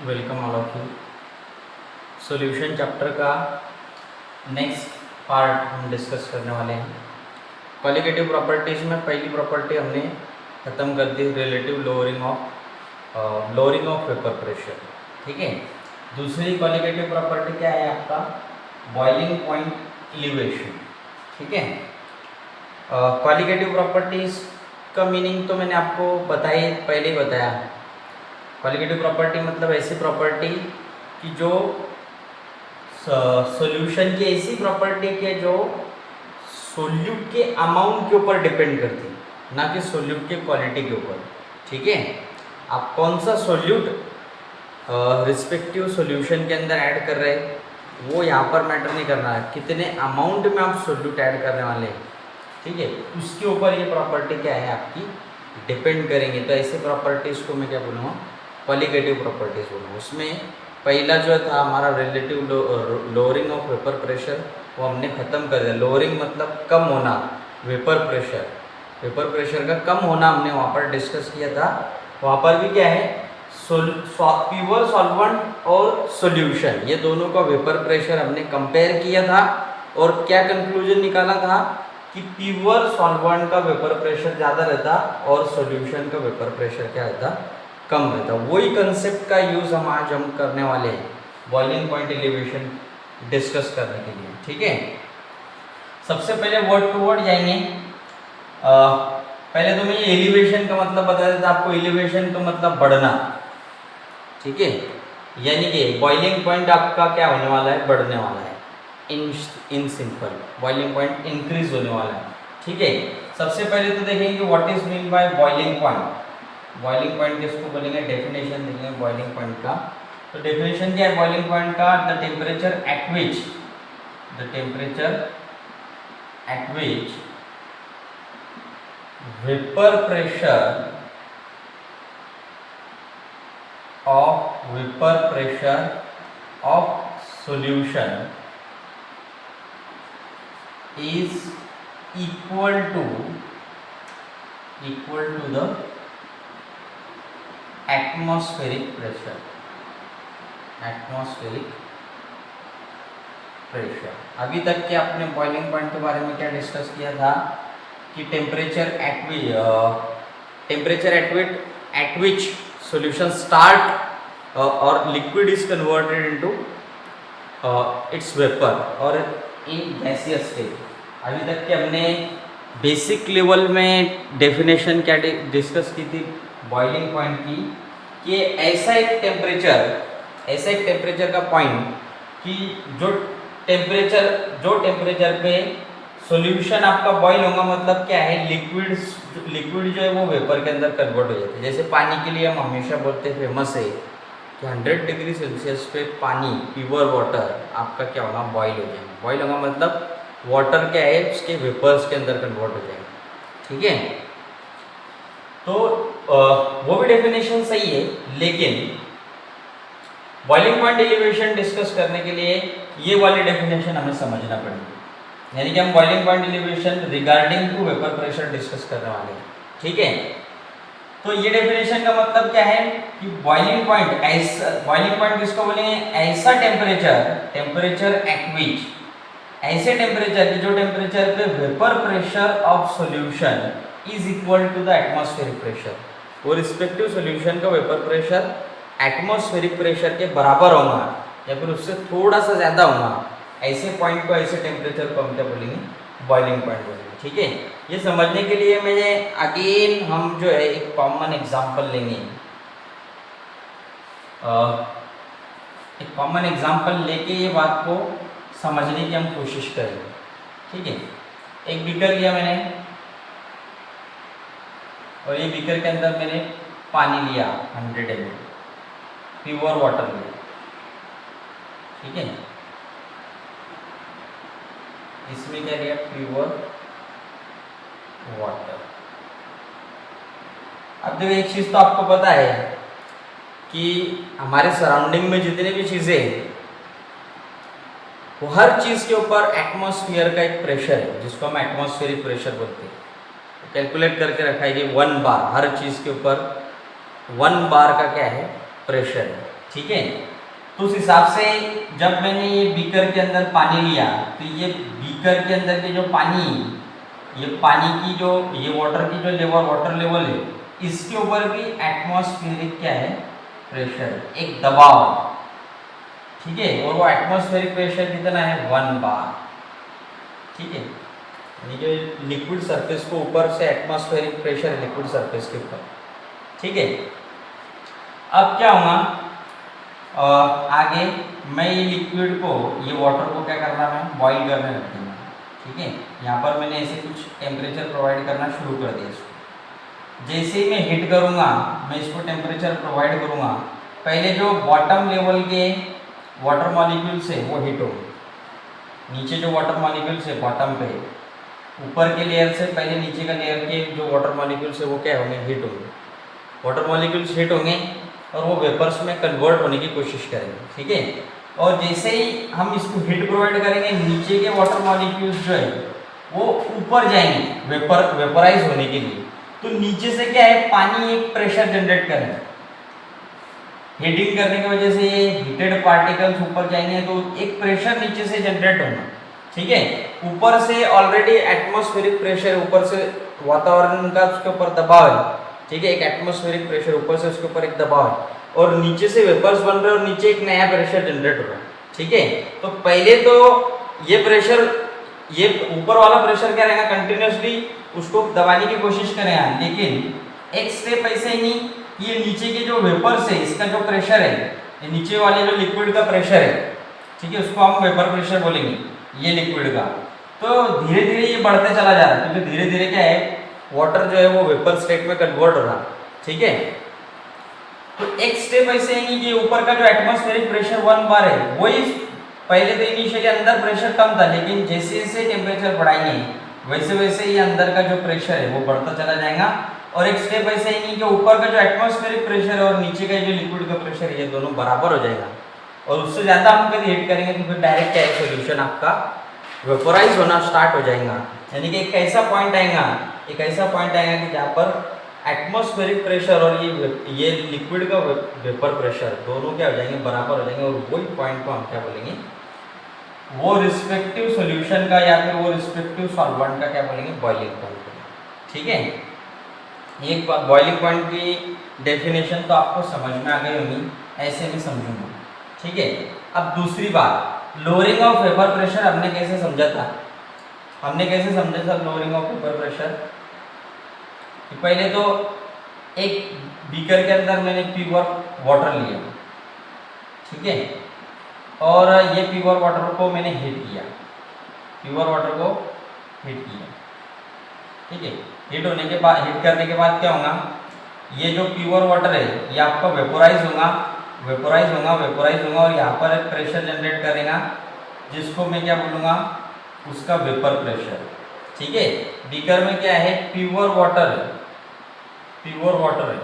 Welcome all of you. Solution chapter का next part हम discuss करने वाले हैं। क्वालिटेटिव प्रॉपर्टीज़ में पहली प्रॉपर्टी हमने ख़त्म कर दी, relative lowering of vapour pressure. ठीक है, दूसरी क्वालिटेटिव प्रॉपर्टी क्या है आपका? Boiling point elevation. ठीक है, क्वालिटेटिव प्रॉपर्टीज़ का मीनिंग तो मैंने आपको पहले ही बताया। क्वालिटेटिव प्रॉपर्टी मतलब ऐसी प्रॉपर्टी कि जो सॉल्यूशन की ऐसी प्रॉपर्टी के जो सोल्यूट के अमाउंट के ऊपर डिपेंड करती, ना कि सोल्यूट के क्वालिटी के ऊपर। ठीक है, आप कौन सा सोल्यूट रिस्पेक्टिव सॉल्यूशन के अंदर ऐड कर रहे हैं वो यहाँ पर मैटर नहीं करना है, कितने अमाउंट में आप सोल्यूट ऐड करने वाले हैं। ठीक है, उसके ऊपर ये प्रॉपर्टी क्या है आपकी डिपेंड करेंगे। तो ऐसे प्रॉपर्टीज़ को मैं क्या बोलूँगा? क्वालिटेटिव प्रॉपर्टीज़ बोलूँगा। उसमें पहला जो था हमारा relative lowering of vapour pressure, वो हमने ख़त्म कर दिया। लोअरिंग मतलब कम होना, वेपर प्रेशर का कम होना हमने वहाँ पर डिस्कस किया था। वहाँ पर भी क्या है, प्योर सॉल्वेंट और सॉल्यूशन, ये दोनों का वेपर प्रेशर हमने कंपेयर किया था और क्या कंक्लूजन निकाला था कि प्योर सॉल्वेंट का वेपर प्रेशर ज़्यादा रहता और सॉल्यूशन का वेपर प्रेशर क्या रहता? कम रहता। वही कंसेप्ट का यूज़ आज हम करने वाले हैं बॉइलिंग पॉइंट एलिवेशन डिस्कस करने के लिए। ठीक है, सबसे पहले वर्ड टू वर्ड जाएंगे। पहले तो मैं ये एलिवेशन का मतलब बता देता आपको। एलिवेशन का मतलब बढ़ना। ठीक है, यानी कि बॉइलिंग पॉइंट आपका क्या होने वाला है? बढ़ने वाला है। In simple boiling point increase होने वाला है। ठीक है, सबसे पहले तो देखेंगे what is mean by boiling point. Boiling point किसको बोलेंगे? डेफिनेशन देखेंगे बॉइलिंग पॉइंट का। तो डेफिनेशन क्या है बॉइलिंग पॉइंट का? The temperature at which vapour pressure of solution is equal to the atmospheric pressure। अभी तक के आपने बॉइलिंग पॉइंट के बारे में क्या डिस्कस किया था कि temperature at which solution start और liquid is converted into its vapour और इन गैसियस स्टेट। अभी तक के हमने बेसिक लेवल में डेफिनेशन क्या डिस्कस की थी बॉइलिंग पॉइंट की, कि ऐसा एक टेम्परेचर का पॉइंट कि जो टेम्परेचर पे सॉल्यूशन आपका बॉईल होगा, मतलब क्या है, लिक्विड जो है वो वेपर के अंदर कन्वर्ट हो जाता है। जैसे पानी के लिए हम हमेशा बोलते हैं, फेमस है कि 100 डिग्री सेल्सियस पे पानी, प्योर वाटर आपका क्या होगा? बॉईल हो जाएगा। बॉईल होगा मतलब वाटर क्या है, उसके वेपर्स के अंदर कन्वर्ट हो जाएगा। ठीक है, तो वो भी डेफिनेशन सही है, लेकिन बॉइलिंग पॉइंट एलिवेशन डिस्कस करने के लिए ये वाली डेफिनेशन हमें समझना पड़ेगी। यानी कि हम boiling point elevation regarding to vapour pressure discuss करने वाले हैं। ठीक है, तो ये डेफिनेशन का मतलब क्या है कि बॉइलिंग पॉइंट किसको बोलेंगे? ऐसा टेम्परेचर एट विच, ऐसे टेम्परेचर की जो टेम्परेचर पे vapour pressure of solution is equal to the atmospheric pressure. वो रिस्पेक्टिव सॉल्यूशन का वेपर प्रेशर एटमॉस्फेरिक प्रेशर के बराबर होगा या फिर उससे थोड़ा सा ज़्यादा होगा। ऐसे पॉइंट को, ऐसे टेम्परेचर को हम क्या बोलेंगे? बॉइलिंग पॉइंट बोलेंगे। ठीक है, ये समझने के लिए मैंने अगेन हम जो है एक कॉमन एग्जांपल लेंगे। एक कॉमन एग्जांपल लेके ये बात को समझने की हम कोशिश करेंगे। ठीक है, एक बीकर लिया मैंने और ये बीकर के अंदर मैंने पानी लिया 100 ml, प्योर वाटर लिया। ठीक है, इसमें क्या लिया? Pure water. अब देखो एक चीज तो आपको पता है कि हमारे सराउंडिंग में जितने भी चीजें हैं वो हर चीज के ऊपर एटमॉस्फेयर का एक प्रेशर है, जिसको हम एटमॉस्फेरिक प्रेशर बोलते हैं। कैलकुलेट करके रखा है कि 1 बार, हर चीज़ के ऊपर 1 बार का क्या है? प्रेशर है। ठीक है। तो उस हिसाब से जब मैंने ये बीकर के अंदर पानी लिया तो ये बीकर के अंदर के जो पानी, ये पानी की जो ये वाटर की जो लेवल, वाटर लेवल है, इसके ऊपर भी एटमॉस्फेरिक क्या है, प्रेशर, एक दबाव, ठीक है। और वो एटमॉस्फेरिक प्रेशर कितना है, 1 बार, ठीक है। यानी कि लिक्विड सरफेस को ऊपर से एटमॉस्फेरिक प्रेशर है लिक्विड सरफेस के ऊपर, ठीक है। अब क्या होगा, आगे मैं ये लिक्विड को, ये वाटर को क्या करना, मैं बॉईल करने लग दूँगा, ठीक है। यहाँ पर मैंने ऐसे कुछ टेम्परेचर प्रोवाइड करना शुरू कर दिया इसको। जैसे ही मैं हीट करूँगा, मैं इसको टेम्परेचर प्रोवाइड करूँगा, पहले जो बॉटम लेवल के वाटर मॉलिक्यूल्स है वो हीट होंगे, नीचे जो वाटर मॉलिक्यूल्स है बॉटम पे, ऊपर के लेयर से पहले नीचे का लेयर के जो वाटर मॉलिक्यूल्स है वो क्या होंगे, हीट होंगे। वाटर मॉलिक्यूल्स हीट होंगे और वो वेपर्स में कन्वर्ट होने की कोशिश करेंगे, ठीक है। और जैसे ही हम इसको हीट प्रोवाइड करेंगे, नीचे के वाटर मॉलिक्यूल्स जो है वो ऊपर जाएंगे वेपराइज होने के लिए। तो नीचे से क्या है, पानी एक प्रेशर जनरेट करेगा, हीटिंग करने की वजह से ये हीटेड पार्टिकल्स ऊपर जाएंगे तो एक प्रेशर नीचे से जनरेट होगा, ठीक है। ऊपर से ऑलरेडी एटमॉस्फेरिक प्रेशर, ऊपर से वातावरण का उसके ऊपर दबाव है, ठीक है। एक एटमॉस्फेरिक प्रेशर ऊपर से उसके ऊपर एक दबाव है और नीचे से वेपर्स बन रहे हैं और नीचे एक नया प्रेशर जनरेट हो रहा है, ठीक है। तो पहले तो ये प्रेशर, ये ऊपर वाला प्रेशर क्या रहेगा, कंटिन्यूसली उसको दबाने की कोशिश करेगा, लेकिन एक स्टेप ऐसे ही नहीं, ये नीचे के जो वेपर्स है इसका जो प्रेशर है, ये नीचे वाले जो लिक्विड का प्रेशर है, ठीक है, उसको हम वेपर प्रेशर बोलेंगे, ये लिक्विड का। तो धीरे धीरे ये बढ़ते चला जा रहा है, क्योंकि धीरे धीरे क्या है, वाटर जो है वो वेपर स्टेट में कन्वर्ट हो रहा है, ठीक है। तो एक स्टेप ऐसे है कि ऊपर का जो एटमॉस्फेरिक प्रेशर 1 बार है, वही पहले तो इनिशियली अंदर प्रेशर कम था, लेकिन जैसे जैसे टेम्परेचर बढ़ाएंगे वैसे वैसे ही अंदर का जो प्रेशर है वो बढ़ता चला जाएगा। और एक स्टेप ऐसे ही कि ऊपर का जो एटमॉस्फेरिक प्रेशर है और नीचे का जो लिक्विड का प्रेशर है, ये दोनों बराबर हो जाएगा। और उससे ज़्यादा हम कभी हीट करेंगे तो फिर डायरेक्ट क्या है, सोल्यूशन आपका वेपोराइज होना स्टार्ट हो जाएगा। यानी कि एक ऐसा पॉइंट आएगा, एक ऐसा पॉइंट आएगा कि जहाँ पर एटमॉस्फेरिक प्रेशर और ये लिक्विड का वेपर प्रेशर दोनों क्या हो जाएंगे, बराबर हो जाएंगे। और वही पॉइंट को हम क्या बोलेंगे, वो रिस्पेक्टिव सॉल्यूशन का या फिर वो रिस्पेक्टिव सॉल्वेंट का क्या बोलेंगे, बॉइलिंग पॉइंट, ठीक है। एक बात, बॉइलिंग पॉइंट की डेफिनेशन तो आपको समझ में आ गई होगी, ऐसे भी समझूंगा, ठीक है। अब दूसरी बात, लोअरिंग ऑफ वेपर प्रेशर हमने कैसे समझा था, हमने कैसे समझा था लोअरिंग ऑफ वेपर प्रेशर। पहले तो एक बीकर के अंदर मैंने प्योर वाटर लिया, ठीक है, और ये प्योर वाटर को मैंने हीट किया, प्योर वाटर को हीट किया, ठीक है। हीट होने के बाद, हीट करने के बाद क्या होगा, ये जो प्योर वाटर है ये आपका वेपोराइज होगा, वेपोराइज होगा, वेपोराइज होगा और यहाँ पर एक प्रेशर जनरेट करेगा जिसको मैं क्या बोलूँगा, उसका वेपर प्रेशर, ठीक है। बीकर में क्या है, प्योर वाटर है, प्योर वाटर है।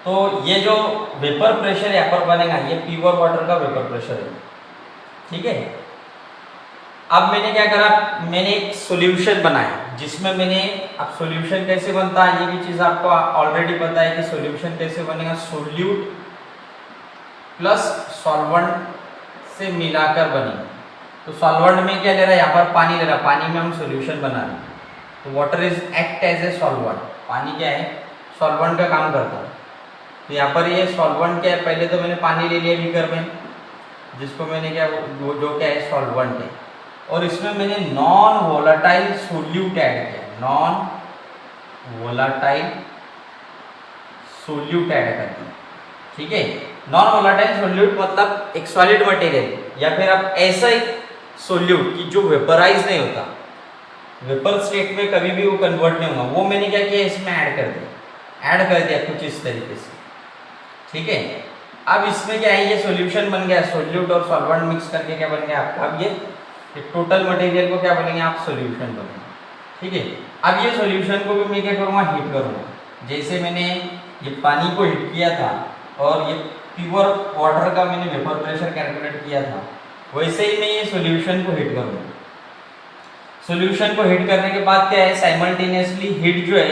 तो ये जो वेपर प्रेशर यहाँ पर बनेगा, ये प्योर वाटर का वेपर प्रेशर है, ठीक है। अब मैंने क्या करा, मैंने एक सॉल्यूशन बनाया जिसमें मैंने, अब सॉल्यूशन कैसे बनता है ये भी चीज़ आपको ऑलरेडी पता है कि सॉल्यूशन कैसे बनेगा, सोल्यूट प्लस सॉल्वेंट से मिलाकर बनेगा। तो सॉल्वेंट में क्या ले रहा है, यहाँ पर पानी ले रहा है, पानी में हम सॉल्यूशन बना रहे हैं। तो water is act as a solvent, पानी क्या है, सॉल्वेंट का काम करता है। तो यहाँ पर ये सॉल्वेंट क्या है, पहले तो मैंने पानी ले लिया बीकर में, जिसको मैंने क्या, जो क्या है सॉल्वेंट है, और इसमें मैंने नॉन वोलाटाइल सोल्यूट ऐड किया, नॉन वोलाटाइल सोल्यूट ऐड कर दिया, ठीक है। नॉन वोलाटाइल सोल्यूट मतलब एक सॉलिड मटेरियल या फिर आप ऐसा एक सोल्यूट कि जो वेपराइज नहीं होता, वेपर स्टेट में कभी भी वो कन्वर्ट नहीं होगा, वो मैंने क्या किया, इसमें ऐड कर दिया कुछ इस तरीके से, ठीक है। अब इसमें क्या है, ये सॉल्यूशन बन गया, सोल्यूट और सॉल्वेंट मिक्स करके क्या बन गया आपका, अब ये टोटल मटेरियल को क्या बोलेंगे आप, सॉल्यूशन बोलेंगे, ठीक है। अब ये सॉल्यूशन को भी मैं क्या करूँगा, हीट करूँगा। जैसे मैंने ये पानी को हीट किया था और ये प्योर वाटर का मैंने वेपर प्रेशर कैलकुलेट किया था, वैसे ही मैं ये सॉल्यूशन को हीट करूँगा। सॉल्यूशन को हीट करने के बाद क्या है, साइमल्टेनियसली हीट जो है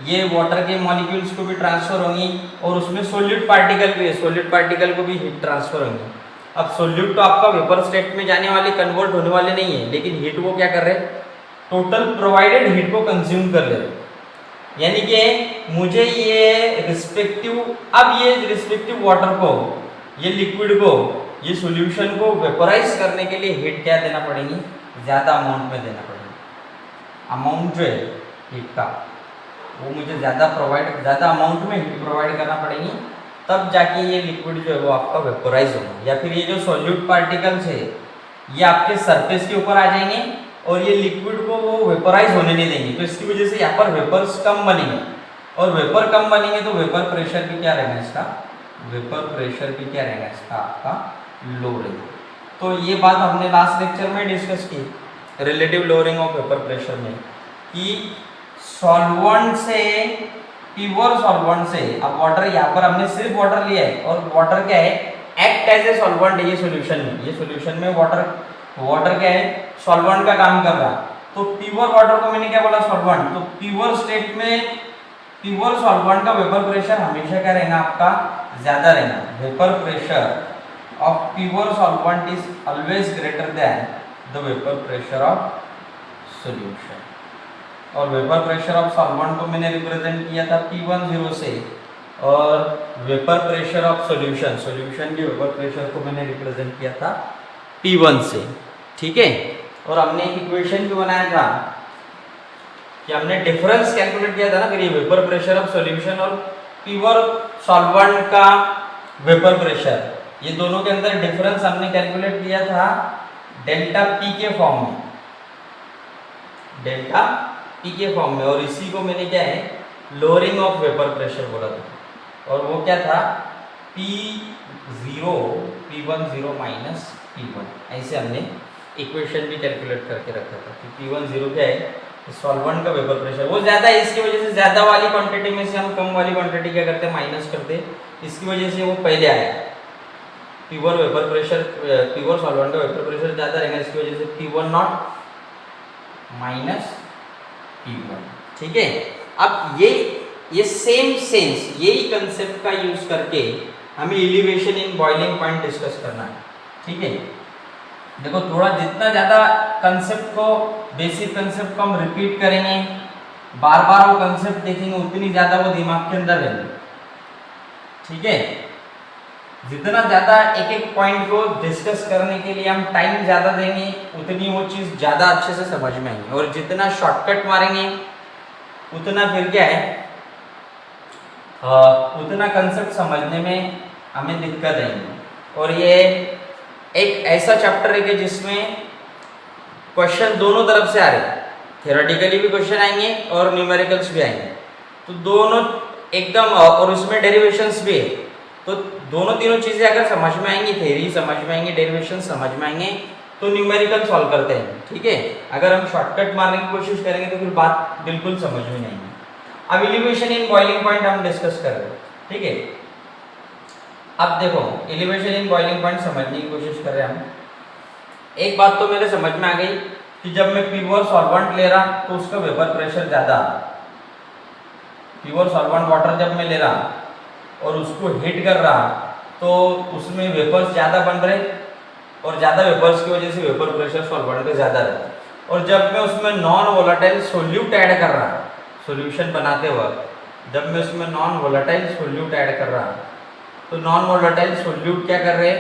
ये वाटर के मॉलिक्यूल्स को भी ट्रांसफर होंगी और उसमें सोल्यूट पार्टिकल भी है, सोल्यूट पार्टिकल को भी हीट ट्रांसफर होंगी। अब सोल्यूट तो आपका वेपर स्टेट में जाने वाले, कन्वर्ट होने वाले नहीं है, लेकिन हीट वो क्या कर रहे हैं, टोटल प्रोवाइडेड हीट को कंज्यूम कर ले रहे। यानी कि मुझे ये रिस्पेक्टिव, अब ये रिस्पेक्टिव वाटर को, ये लिक्विड को, ये सॉल्यूशन को वेपोराइज करने के लिए हीट क्या देना पड़ेगी, ज़्यादा अमाउंट में देना पड़ेगी। अमाउंट जो है हीट का वो मुझे ज़्यादा अमाउंट में हीट प्रोवाइड करना पड़ेगी, तब जाके ये लिक्विड जो है वो आपका वेपोराइज होगा। या फिर ये जो सॉल्यूट पार्टिकल्स है ये आपके सरफेस के ऊपर आ जाएंगे और ये लिक्विड को वो वेपोराइज होने नहीं देंगे, तो इसकी वजह से यहाँ पर वेपर्स कम बनेंगे, और वेपर कम बनेंगे तो वेपर प्रेशर भी क्या रहेगा इसका, वेपर प्रेशर भी क्या रहेगा इसका, आपका लो रहेगा। तो ये बात हमने लास्ट लेक्चर में डिस्कस की, relative lowering of vapour pressure में, कि सॉल्वेंट से, प्योर सॉल्वेंट से, अब वाटर यहाँ पर हमने सिर्फ वाटर लिया है, और वाटर क्या है, एक्ट एज ए सॉल्वेंट है ये सॉल्यूशन में, ये सॉल्यूशन में वाटर क्या है, सॉल्वेंट का काम कर रहा। तो प्योर वाटर को मैंने क्या बोला, सॉल्वेंट। तो प्योर स्टेट में प्योर सॉल्वेंट का वेपर प्रेशर हमेशा क्या रहेगा, आपका ज़्यादा रहेगा। Vapour pressure of pure solvent is always greater than the vapour pressure of solution. और वेपर प्रेशर ऑफ सॉल्वेंट को मैंने रिप्रेजेंट किया था P10 से, और वेपर प्रेशर ऑफ सॉल्यूशन के वेपर प्रेशर को मैंने रिप्रेजेंट किया था P1 से, ठीक है। और हमने एक इक्वेशन भी बनाया था कि हमने डिफरेंस कैलकुलेट किया था ना, कि वेपर प्रेशर ऑफ सॉल्यूशन और प्योर सॉल्वेंट का वेपर प्रेशर, ये दोनों के अंदर डिफरेंस हमने कैलकुलेट किया था डेल्टा P के फॉर्म में, डेल्टा P के फॉर्म में। और इसी को मैंने क्या है, लोअरिंग ऑफ वेपर प्रेशर बोला था, और वो क्या था, P10 माइनस P1, ऐसे हमने इक्वेशन भी कैलकुलेट करके रखा था कि P10 क्या है, सॉल्वेंट का वेपर प्रेशर वो ज़्यादा है, इसकी वजह से ज़्यादा वाली क्वांटिटी में से हम कम वाली क्वांटिटी क्या करते हैं, माइनस करते, इसकी वजह से वो पहले आया। Pure vapour pressure, pure solvent का वेपर प्रेशर ज़्यादा रहेगा, इसकी वजह से P10 माइनस P1, ठीक है। अब ये सेम सेंस, यही कंसेप्ट का यूज करके हमें elevation in boiling point discuss करना है, ठीक है। देखो थोड़ा जितना ज़्यादा कंसेप्ट को, बेसिक कंसेप्ट को हम रिपीट करेंगे, बार बार वो कंसेप्ट देखेंगे, उतनी ज़्यादा वो दिमाग के अंदर रहेंगे, ठीक है। जितना ज़्यादा एक एक पॉइंट को डिस्कस करने के लिए हम टाइम ज़्यादा देंगे, उतनी वो चीज़ ज़्यादा अच्छे से समझ में आएंगी, और जितना शॉर्टकट मारेंगे उतना फिर क्या है, उतना कंसेप्ट समझने में हमें दिक्कत आएगी। और ये एक ऐसा चैप्टर है कि जिसमें क्वेश्चन दोनों तरफ से आ रहे हैं, थियोरेटिकली भी क्वेश्चन आएंगे और न्यूमेरिकल्स भी आएंगे, तो दोनों एकदम, और उसमें डेरिवेशंस भी है, तो दोनों तीनों चीज़ें अगर समझ में आएंगी, थ्योरी समझ में आएंगे, डेरिवेशन समझ में आएंगे, तो न्यूमेरिकल सॉल्व करते हैं, ठीक है। अगर हम शॉर्टकट मारने की कोशिश करेंगे तो फिर बात बिल्कुल समझ में नहीं आएगी। अब एलिवेशन इन बॉइलिंग पॉइंट हम डिस्कस कर रहे हैं, ठीक है। अब देखो एलिवेशन इन बॉइलिंग पॉइंट समझने की कोशिश कर रहे हैं हम। एक बात तो मेरे समझ में आ गई कि जब मैं प्योर सॉल्वेंट ले रहा तो उसका वेपर प्रेशर ज़्यादा, प्योर सॉल्वेंट वाटर जब मैं ले रहा और उसको हीट कर रहा तो उसमें वेपर्स ज़्यादा बन रहे, और ज़्यादा वेपर्स की वजह से वेपर प्रेशर सॉल्वेंट का ज़्यादा रहता है। और जब मैं उसमें नॉन वोलेटाइल सोल्यूट ऐड कर रहा, सॉल्यूशन बनाते वक्त जब मैं उसमें नॉन वोलेटाइल सोल्यूट ऐड कर रहा, तो नॉन वोलेटाइल सोल्यूट क्या कर रहे,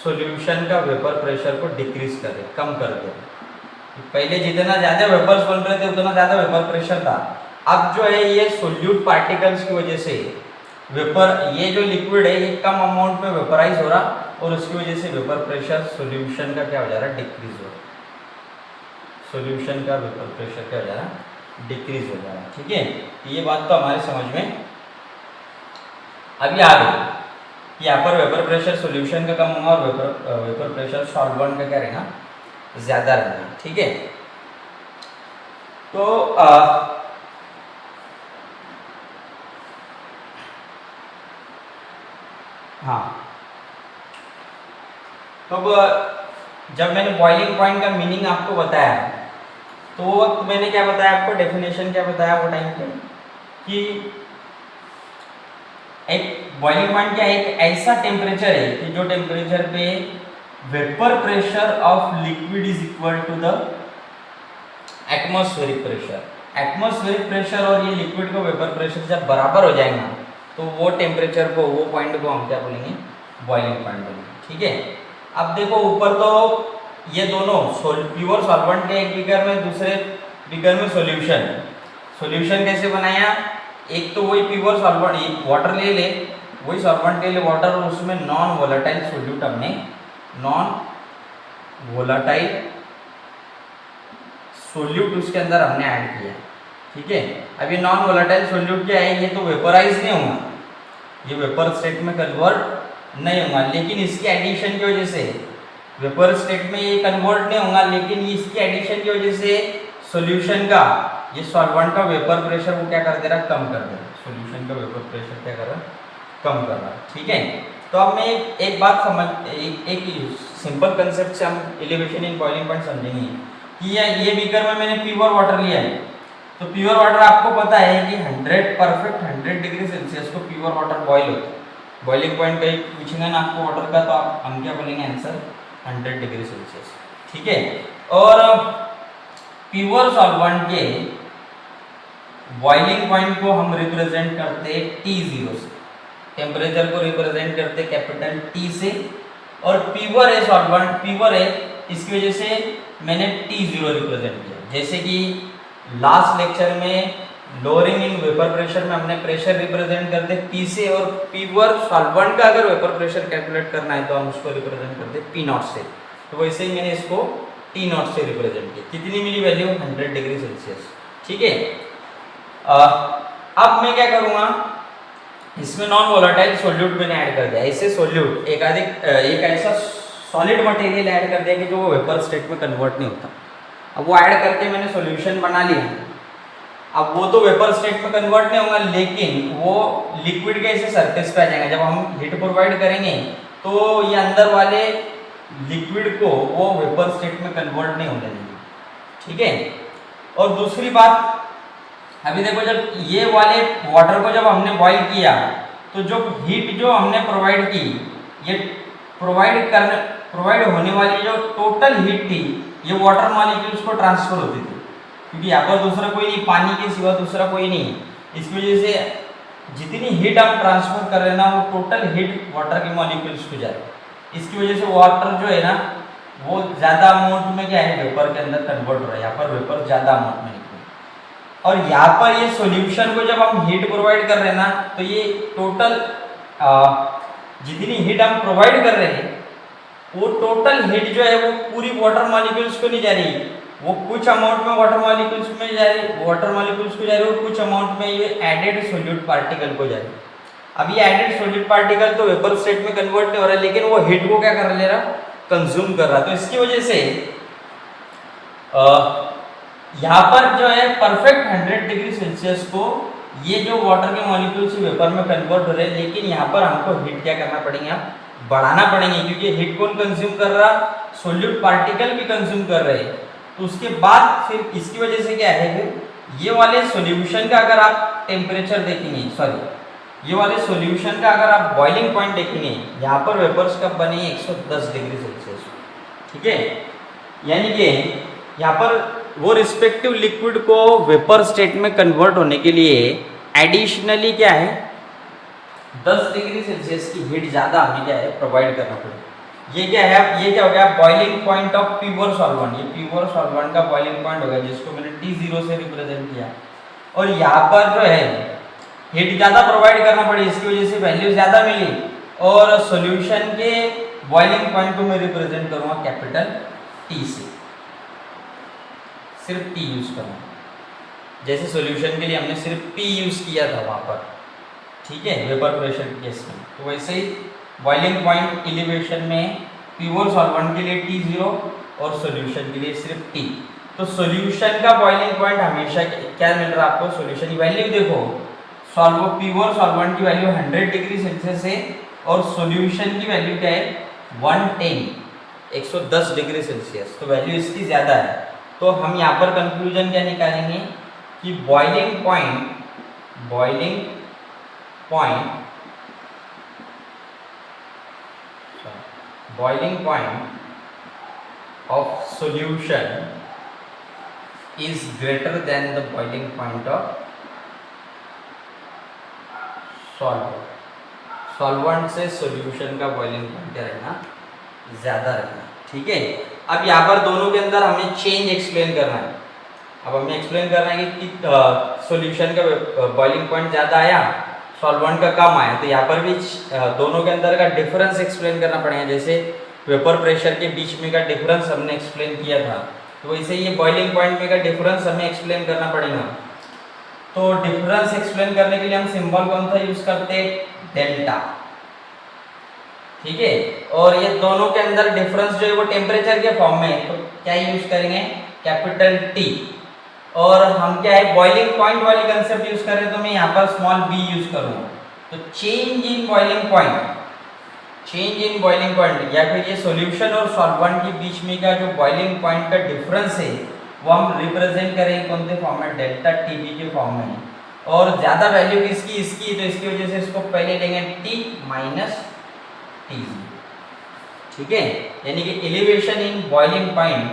सॉल्यूशन का वेपर प्रेशर को डिक्रीज कर रहे, कम कर दे। पहले जितना ज़्यादा वेपर्स बन रहे थे उतना ज़्यादा वेपर प्रेशर था, अब जो है ये सोल्यूट पार्टिकल्स की वजह से वेपर, ये जो लिक्विड है ये कम अमाउंट में वेपराइज हो रहा, और उसकी वजह से वेपर प्रेशर सॉल्यूशन का क्या हो जा रहा है, डिक्रीज हो रहा, सॉल्यूशन का वेपर प्रेशर क्या हो जा रहा है, डिक्रीज हो जा रहा है, ठीक है। ये बात तो हमारे समझ में अभी आ गई, यहाँ पर वेपर प्रेशर सॉल्यूशन का कम होगा और वेपर प्रेशर सॉल्वेंट का क्या रहेगा, ज़्यादा रहेगा, ठीक है। तो हाँ, तो जब मैंने बॉइलिंग पॉइंट का मीनिंग आपको बताया तो वो वक्त मैंने क्या बताया आपको, डेफिनेशन क्या बताया वो टाइम पे, कि एक बॉइलिंग पॉइंट क्या है, एक ऐसा टेम्परेचर है कि जो टेम्परेचर पे vapour pressure of liquid is equal to the atmospheric pressure. Atmospheric pressure और ये लिक्विड का वेपर प्रेशर जब बराबर हो जाएगा तो वो टेम्परेचर को, वो पॉइंट को हम क्या बोलेंगे, बॉइलिंग पॉइंट बोलेंगे। ठीक है, अब देखो ऊपर तो ये दोनों प्योर सॉल्वेंट के एक बिगर में, दूसरे बिगर में सॉल्यूशन। सॉल्यूशन कैसे बनाया, एक तो वही प्योर सॉल्वेंट वाटर ले ले, वही सॉल्वेंट ले ले वाटर, और उसमें नॉन वोलेटाइल सोल्यूट हमने, नॉन वोलेटाइल सोल्यूट उसके अंदर हमने ऐड किया। ठीक है, अब ये नॉन वोलेटाइल सोल्यूट क्या है, ये तो वेपराइज नहीं होगा, ये वेपर स्टेट में कन्वर्ट नहीं होगा, लेकिन इसकी एडिशन की वजह से वेपर स्टेट में ये कन्वर्ट नहीं होगा, लेकिन इसकी एडिशन की वजह से सॉल्यूशन का, ये सॉल्वेंट का वेपर प्रेशर वो क्या कर दे रहा, कम कर दे रहा। सॉल्यूशन का वेपर प्रेशर क्या कर रहा, कम कर रहा। ठीक है, तो अब मैं एक बात समझ, एक सिंपल कंसेप्ट से हम एलिवेशन इन बॉइलिंग पॉइंट समझेंगे कि ये बीकर में मैंने प्योर वाटर लिया है, तो प्योर वाटर आपको पता है कि 100 डिग्री सेल्सियस को प्योर वाटर बॉईल होता है। बॉइलिंग पॉइंट कहीं पूछेंगे ना आपको वाटर का, तो आप हम क्या बोलेंगे आंसर 100 डिग्री सेल्सियस। ठीक है, और प्योर सॉल्वेंट के बॉइलिंग पॉइंट को हम रिप्रेजेंट करते हैं T0 से, टेम्परेचर को रिप्रेजेंट करते कैपिटल T से, और प्योर है सॉल्वेंट, प्योर है, इसकी वजह से मैंने T0 रिप्रेजेंट किया। जैसे कि लास्ट लेक्चर में लोअरिंग इन वेपर प्रेशर में हमने प्रेशर रिप्रेजेंट करते P से, और प्योर सॉल्वेंट का अगर वेपर प्रेशर कैलकुलेट करना है तो हम उसको रिप्रेजेंट करते P0 से। तो वैसे ही मैंने इसको T0 से रिप्रेजेंट किया। कितनी मिली वैल्यू, 100 डिग्री सेल्सियस। ठीक है, अब मैं क्या करूँगा, इसमें नॉन वोलेटाइल सोल्यूट मैंने ऐड कर दिया। ऐसे सोल्यूट एक ऐसा सॉलिड मटेरियल ऐड कर दिया कि जो वो वेपर स्टेट में कन्वर्ट नहीं होता। अब वो ऐड करके मैंने सॉल्यूशन बना लिया। अब वो तो वेपर स्टेट में कन्वर्ट नहीं होगा, लेकिन वो लिक्विड के ऐसे सरफेस पे आ जाएगा। जब हम हीट प्रोवाइड करेंगे तो ये अंदर वाले लिक्विड को वो वेपर स्टेट में कन्वर्ट नहीं होने देंगे। ठीक है, और दूसरी बात, अभी देखो जब ये वाले वाटर को जब हमने बॉईल किया तो जो हीट जो हमने प्रोवाइड की, ये प्रोवाइड होने वाली जो टोटल हीट थी ये वाटर मॉलिक्यूल्स को ट्रांसफर होती थी, क्योंकि यहाँ पर दूसरा कोई नहीं, पानी के सिवा दूसरा कोई नहीं। इसकी वजह से जितनी हीट हम ट्रांसफर कर रहे हैं ना, वो टोटल हीट वाटर के मॉलिक्यूल्स को जाए। इसकी वजह से वाटर जो है ना वो ज़्यादा अमाउंट में क्या है, वेपर के अंदर कन्वर्ट हो रहा है। यहाँ पर वेपर ज़्यादा अमाउंट में, और यहाँ पर ये सॉल्यूशन को जब हम हीट प्रोवाइड कर रहे हैं ना, तो ये टोटल जितनी हीट हम प्रोवाइड कर रहे हैं वो टोटल हीट जो है वो पूरी वाटर मॉलिक्यूल्स को नहीं जा रही, वो कुछ अमाउंट में वाटर मॉलिक्यूल्स में जा रही, और कुछ अमाउंट में ये एडेड सोल्यूट पार्टिकल को जा रही। अब ये एडेड सोल्यूट पार्टिकल तो वेपर स्टेट में कन्वर्ट नहीं हो रहा है, लेकिन वो हीट को क्या कर ले रहा, कंज्यूम कर रहा। तो इसकी वजह से यहाँ पर जो है परफेक्ट 100 डिग्री सेल्सियस को ये जो वाटर के मॉलिक्यूल्स वेपर में कन्वर्ट हो रहे हैं, लेकिन यहाँ पर हमको हीट क्या करना पड़ेगा, बढ़ाना पड़ेंगे, क्योंकि हीट कौन कंज्यूम कर रहा, सोल्यूट पार्टिकल भी कंज्यूम कर रहे हैं। तो उसके बाद फिर इसकी वजह से क्या है, ये वाले सॉल्यूशन का अगर आप टेम्परेचर देखेंगे, ये वाले सॉल्यूशन का अगर आप बॉइलिंग पॉइंट देखेंगे, यहाँ पर वेपर्स कब बने, 110 डिग्री सेल्सियस। ठीक है, यानी कि यहाँ पर वो रिस्पेक्टिव लिक्विड को वेपर स्टेट में कन्वर्ट होने के लिए एडिशनली क्या है, 10 डिग्री सेल्सियस की हीट ज़्यादा हमें क्या है, प्रोवाइड करना पड़ेगा। ये क्या है, ये क्या हो गया, boiling point of pure solvent. ये प्योर सॉल्वेंट का बॉइलिंग पॉइंट हो गया, जिसको मैंने T0 से रिप्रेजेंट किया। और यहाँ पर जो है हीट ज़्यादा प्रोवाइड करना पड़ी, इसकी वजह से वैल्यू ज़्यादा मिली। और सॉल्यूशन के बॉइलिंग पॉइंट को मैं रिप्रेजेंट करूँगा कैपिटल T से, सिर्फ T यूज करना, जैसे सॉल्यूशन के लिए हमने सिर्फ P यूज किया था वहाँ पर। ठीक है, वेपर प्रेशर केस में। तो वैसे ही बॉइलिंग पॉइंट एलिवेशन में प्योर सॉल्वेंट के लिए T0 और सॉल्यूशन के लिए सिर्फ T। तो सॉल्यूशन का बॉइलिंग पॉइंट हमेशा क्या मिल रहा है आपको, सॉल्यूशन की वैल्यू देखो, प्योर सॉल्वेंट की वैल्यू 100 डिग्री सेल्सियस है, और सॉल्यूशन की वैल्यू क्या है, 110 डिग्री सेल्सियस। तो वैल्यू इसकी ज़्यादा है। तो हम यहाँ पर कंक्लूजन क्या निकालेंगे कि boiling point of solution is greater than the boiling point of solvent. Solvent से सॉल्यूशन का बॉइलिंग पॉइंट रहना ज़्यादा रहना, ठीक है। अब यहाँ पर दोनों के अंदर हमें चेंज एक्सप्लेन करना है। अब हमें एक्सप्लेन करना है कि सॉल्यूशन का बॉइलिंग पॉइंट ज़्यादा आया, सॉल्वेंट का कम आया, तो यहाँ पर भी दोनों के अंदर का डिफरेंस एक्सप्लेन करना पड़ेगा। जैसे वेपर प्रेशर के बीच में का डिफरेंस हमने एक्सप्लेन किया था, तो वैसे ये बॉइलिंग पॉइंट में का डिफरेंस हमें एक्सप्लेन करना पड़ेगा। तो डिफरेंस एक्सप्लेन करने के लिए हम सिंबल कौन सा यूज करते हैं, डेल्टा, ठीक है। और ये दोनों के अंदर डिफरेंस जो है वो टेम्परेचर के फॉर्म में है, तो क्या यूज करेंगे, कैपिटल टी। और हम क्या है बॉइलिंग पॉइंट वाली कंसेप्ट यूज कर रहे हैं, तो मैं यहाँ पर स्मॉल बी यूज करूंगा। तो चेंज इन बॉइलिंग पॉइंट या फिर ये सॉल्यूशन और सॉल्वेंट के बीच में का जो बॉइलिंग पॉइंट का डिफरेंस है वो हम रिप्रेजेंट करेंगे कौन से फॉर्म में, डेल्टा टीबी के फॉर्म में। और ज्यादा वैल्यू किसकी, इसकी, तो इसकी वजह से इसको पहले लेंगे टी माइनस टी, ठीक है। यानी कि एलिवेशन इन बॉइलिंग पॉइंट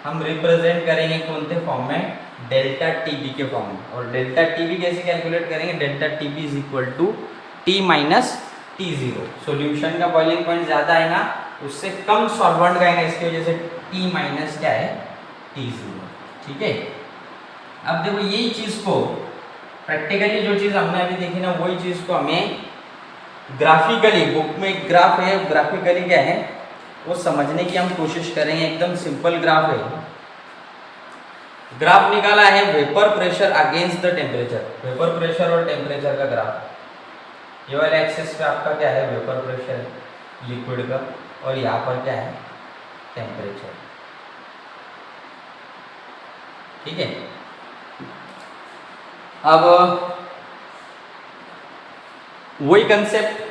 हम रिप्रेजेंट करेंगे कौन से फॉर्म में, डेल्टा टीबी के फॉर्म में। और डेल्टा टीबी कैसे कैलकुलेट करेंगे, delta TB is equal to T minus T zero. Solution का बॉइलिंग पॉइंट ज्यादा आएगा, उससे कम सॉल्वेंट का आएगा, इसकी वजह से टी माइनस क्या है, टी जीरो, ठीक है। अब देखो यही चीज को प्रैक्टिकली जो चीज हमने अभी देखी ना, वही चीज को हमें ग्राफिकली, बुक में एक ग्राफ है, ग्राफिकली क्या है वो समझने की हम कोशिश करेंगे। एकदम सिंपल ग्राफ है। ग्राफ निकाला है vapour pressure against the temperature, vapour pressure और टेम्परेचर का ग्राफ। ये वाले एक्सिस पे आपका क्या है, वेपर प्रेशर लिक्विड का, और यहाँ पर क्या है, टेम्परेचर, ठीक है। अब वही कंसेप्ट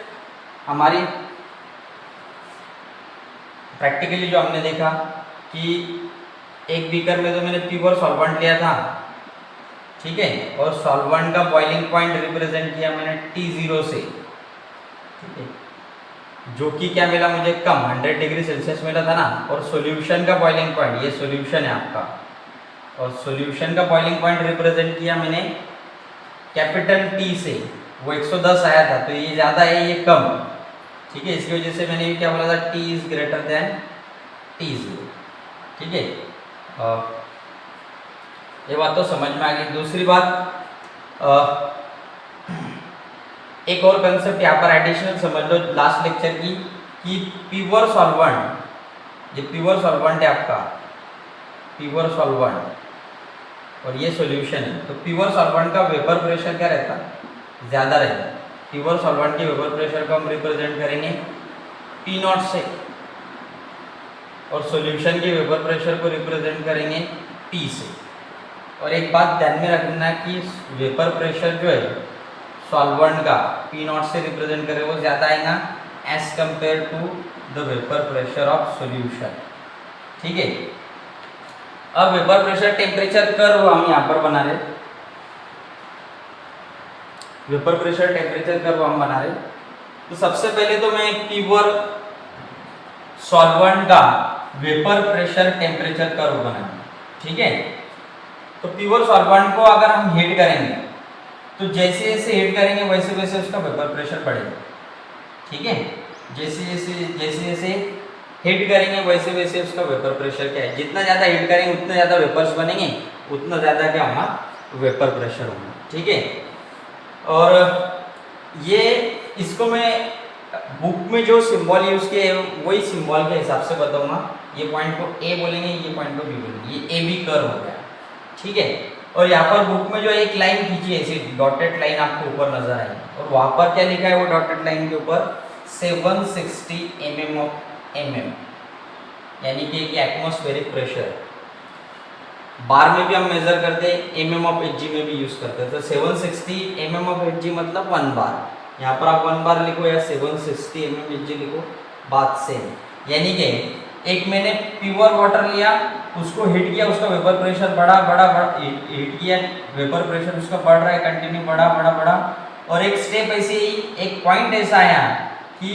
हमारी प्रैक्टिकली जो हमने देखा कि एक बीकर में तो मैंने प्योर सॉल्वेंट लिया था, ठीक है, और सॉल्वेंट का बॉइलिंग पॉइंट रिप्रेजेंट किया मैंने T0 से, ठीक है, जो कि क्या मिला मुझे, कम 100 डिग्री सेल्सियस मिला था ना। और सॉल्यूशन का बॉइलिंग पॉइंट, ये सॉल्यूशन है आपका, और सॉल्यूशन का बॉइलिंग पॉइंट रिप्रेजेंट किया मैंने कैपिटल T से, वो 110 आया था, तो ये ज़्यादा है, ये कम, ठीक है। इसकी वजह से मैंने क्या बोला था, T is greater than T0, ठीक है। ये बात तो समझ में आ गई। दूसरी बात, एक और कंसेप्ट यहाँ पर एडिशनल समझ लो लास्ट लेक्चर की, कि प्योर सॉल्वेंट, ये प्योर सॉल्वेंट है आपका, प्योर सॉल्वेंट और ये सॉल्यूशन है, तो प्योर सॉल्वेंट का वेपर प्रेशर क्या रहता, ज़्यादा रहता। प्योर सॉल्वेंट के वेपर प्रेशर को हम रिप्रेजेंट करेंगे P0 से, और सॉल्यूशन के वेपर प्रेशर को रिप्रेजेंट करेंगे P से। और एक बात ध्यान में रखना कि वेपर प्रेशर जो है सॉल्वेंट का P0 से रिप्रेजेंट करें वो ज़्यादा आएगा as compare to the vapour pressure of solution, ठीक है। अब वेपर प्रेशर टेम्परेचर कर्व हम यहाँ पर बना रहे, वेपर प्रेशर टेम्परेचर कर्व हम बना रहे। तो सबसे पहले तो मैं प्योर सॉल्वेंट का वेपर प्रेशर टेम्परेचर कर्व बनाऊंगा, ठीक है। तो प्योर सॉल्वेंट को अगर हम हीट करेंगे तो जैसे जैसे हीट करेंगे वैसे वैसे उसका वेपर प्रेशर बढ़ेगा, ठीक है। जैसे जैसे हीट करेंगे वैसे वैसे उसका वेपर प्रेशर क्या है, जितना ज़्यादा हीट करेंगे उतना ज़्यादा वेपर्स बनेंगे, उतना ज़्यादा क्या होगा, वेपर प्रेशर होगा, ठीक है। और ये इसको मैं बुक में जो सिंबल यूज किए वही सिंबल के हिसाब से बताऊंगा। ये पॉइंट को ए बोलेंगे, ये पॉइंट को बी बोलेंगे, ये ए बी कर्व हो गया, ठीक है। और यहाँ पर बुक में जो एक लाइन खींची है, ऐसी डॉटेड लाइन आपको ऊपर नजर आएगी, और वहाँ पर क्या लिखा है वो डॉटेड लाइन के ऊपर 760 mm ऑफ mm, यानी कि एटमॉस्फेरिक प्रेशर। बार में भी हम मेजर करते हैं, mm ऑफ Hg में भी यूज करते हैं। तो 760 mm ऑफ Hg मतलब 1 बार, यहाँ पर आप 1 बार लिखो या 760 mm Hg लिखो, बात सेम। यानी कि एक मैंने प्योर वाटर लिया, उसको हीट किया, उसका वेपर प्रेशर बढ़ा बढ़ा बढ़ा, हीट किया, वेपर प्रेशर उसका बढ़ रहा है कंटिन्यू, बढ़ा बढ़ा बढ़ा, और एक स्टेप ऐसे ही, एक पॉइंट ऐसा आया कि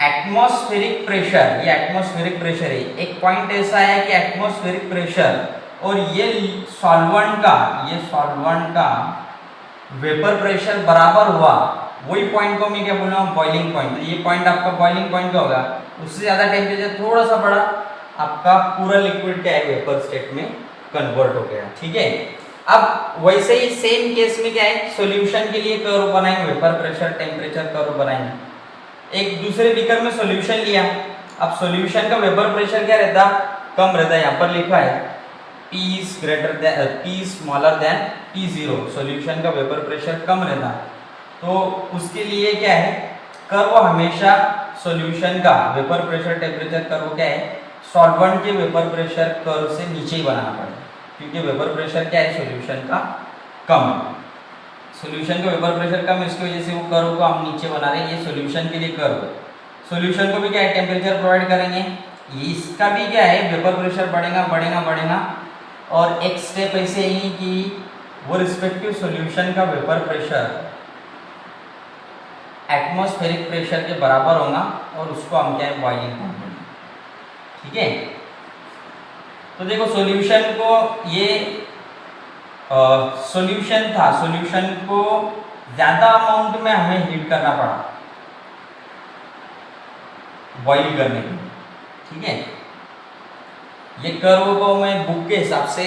एटमॉस्फेरिक प्रेशर, ये एटमॉस्फेरिक प्रेशर है, एक पॉइंट ऐसा है कि एटमॉस्फेरिक प्रेशर और ये सॉल्वेंट का वेपर प्रेशर बराबर हुआ, वही पॉइंट को मैं क्या बोल रहा हूँ, बॉइलिंग पॉइंट। तो ये पॉइंट आपका बॉइलिंग पॉइंट क्या होगा, उससे ज़्यादा टेम्परेचर थोड़ा सा बढ़ा, आपका पूरा लिक्विड क्या है, वेपर स्टेट में कन्वर्ट हो गया। ठीक है, अब वैसे ही सेम केस में क्या है, सॉल्यूशन के लिए कर्व बनाएंगे, वेपर प्रेशर टेम्परेचर कर्व बनाएंगे। एक दूसरे बीकर में सॉल्यूशन लिया, अब सॉल्यूशन का वेपर प्रेशर क्या रहता, कम रहता है, यहाँ पर लिखा है P smaller than P0, solution का वेपर प्रेशर कम रहता, तो उसके लिए क्या है, कर्व हमेशा सॉल्यूशन का वेपर प्रेशर टेम्परेचर कर्व क्या है, सॉल्वेंट के वेपर प्रेशर कर्व से नीचे ही बनाना पड़ेगा, क्योंकि वेपर प्रेशर क्या है, सॉल्यूशन का कम है, सॉल्यूशन का वेपर प्रेशर कम है, इसकी वजह से वो कर्व को हम नीचे बना रहे हैं। ये सॉल्यूशन के लिए कर्व, सॉल्यूशन को भी क्या है, टेम्परेचर प्रोवाइड करेंगे, इसका भी क्या है, वेपर प्रेशर बढ़ेगा बढ़ेगा बढ़ेगा, और एक स्टेप ऐसे ही कि वो रिस्पेक्टिव सॉल्यूशन का वेपर प्रेशर एटमॉस्फेरिक प्रेशर के बराबर होगा, और उसको हम क्या है, बॉइलिंग पॉइंट बोलेंगे। ठीक है, तो देखो सॉल्यूशन को ये सॉल्यूशन था, सॉल्यूशन को ज्यादा अमाउंट में हमें हीट करना पड़ा बॉइल करने के लिए। ठीक है, ये कर्व को मैं बुक के हिसाब से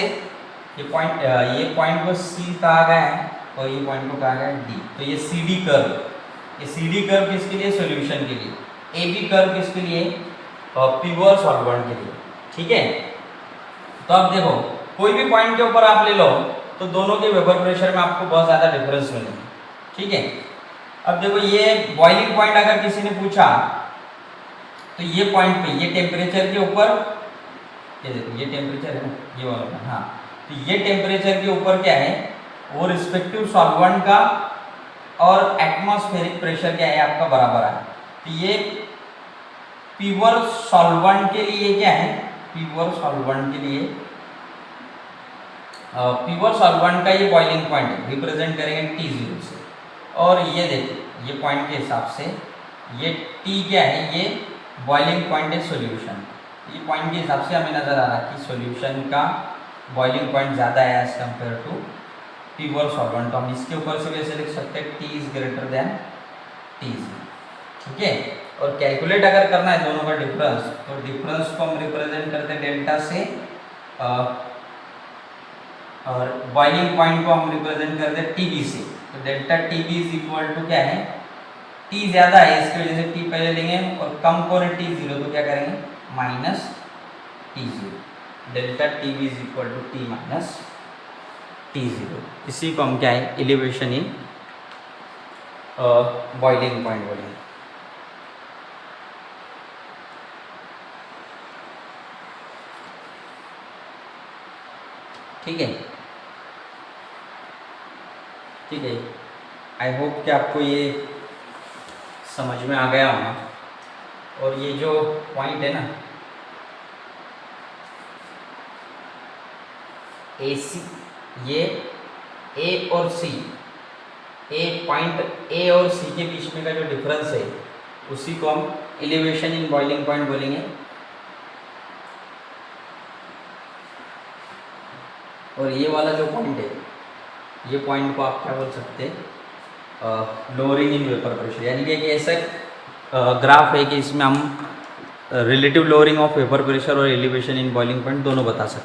ये पॉइंट को सी कहा गया है और ये पॉइंट को कहा गया है डी, तो ये सी डी कर्व, ये सी डी कर्व किसके लिए, सॉल्यूशन के लिए, ए बी कर्व किसके लिए, प्योर सॉल्वेंट के लिए। ठीक है, तो अब देखो कोई भी पॉइंट के ऊपर आप ले लो, तो दोनों के वेपर प्रेशर में आपको बहुत ज़्यादा डिफरेंस मिलेगा। ठीक है, अब देखो ये बॉइलिंग पॉइंट अगर किसी ने पूछा, तो ये पॉइंट पे, ये टेम्परेचर के ऊपर, ये देखो ये टेम्परेचर है ना, ये वाला, हाँ, तो ये टेम्परेचर के ऊपर क्या है, वो रिस्पेक्टिव सॉल्वेंट का और एटमॉस्फेरिक प्रेशर क्या है, आपका बराबर है। तो ये प्योर सॉल्वेंट के लिए क्या है, प्योर सॉल्वेंट के लिए प्योर सॉल्वेंट का ये बॉइलिंग पॉइंट है, रिप्रेजेंट करेंगे T0 से, और ये देखिए ये पॉइंट के हिसाब से ये T क्या है, ये बॉइलिंग पॉइंट है सॉल्यूशन, ये पॉइंट के हिसाब से हमें नजर आ रहा है कि सॉल्यूशन का बॉइलिंग पॉइंट ज़्यादा है as compare to pure solvent, तो हम इसके ऊपर से वैसे लिख सकते हैं T is greater than T0। ठीक है, और कैलकुलेट अगर करना है दोनों का डिफरेंस, तो डिफरेंस को हम रिप्रेजेंट करते हैं डेल्टा से, और बॉइलिंग पॉइंट को हम रिप्रेजेंट करते हैं TB से, तो delta TB is equal to क्या है, T ज़्यादा है इसकी वजह से T पहले लेंगे, और कम को T0, तो क्या करेंगे, minus T0, delta TB is equal to T minus T0, इसी को हम क्या है, एलिवेशन इन बॉइलिंग पॉइंट बोलेंगे। ठीक है, ठीक है, आई होप कि आपको ये समझ में आ गया होगा, और ये जो पॉइंट है ना, AC, ये A और C, पॉइंट A और C के बीच में का जो डिफरेंस है, उसी को हम एलिवेशन इन बॉइलिंग पॉइंट बोलेंगे। और ये वाला जो पॉइंट है, ये पॉइंट को आप क्या बोल सकते हैं, लोअरिंग इन वेपर प्रेशर, यानी कि एक ऐसा ग्राफ है कि इसमें हम relative lowering of vapour pressure और एलिवेशन इन बॉइलिंग पॉइंट दोनों बता सकते हैं।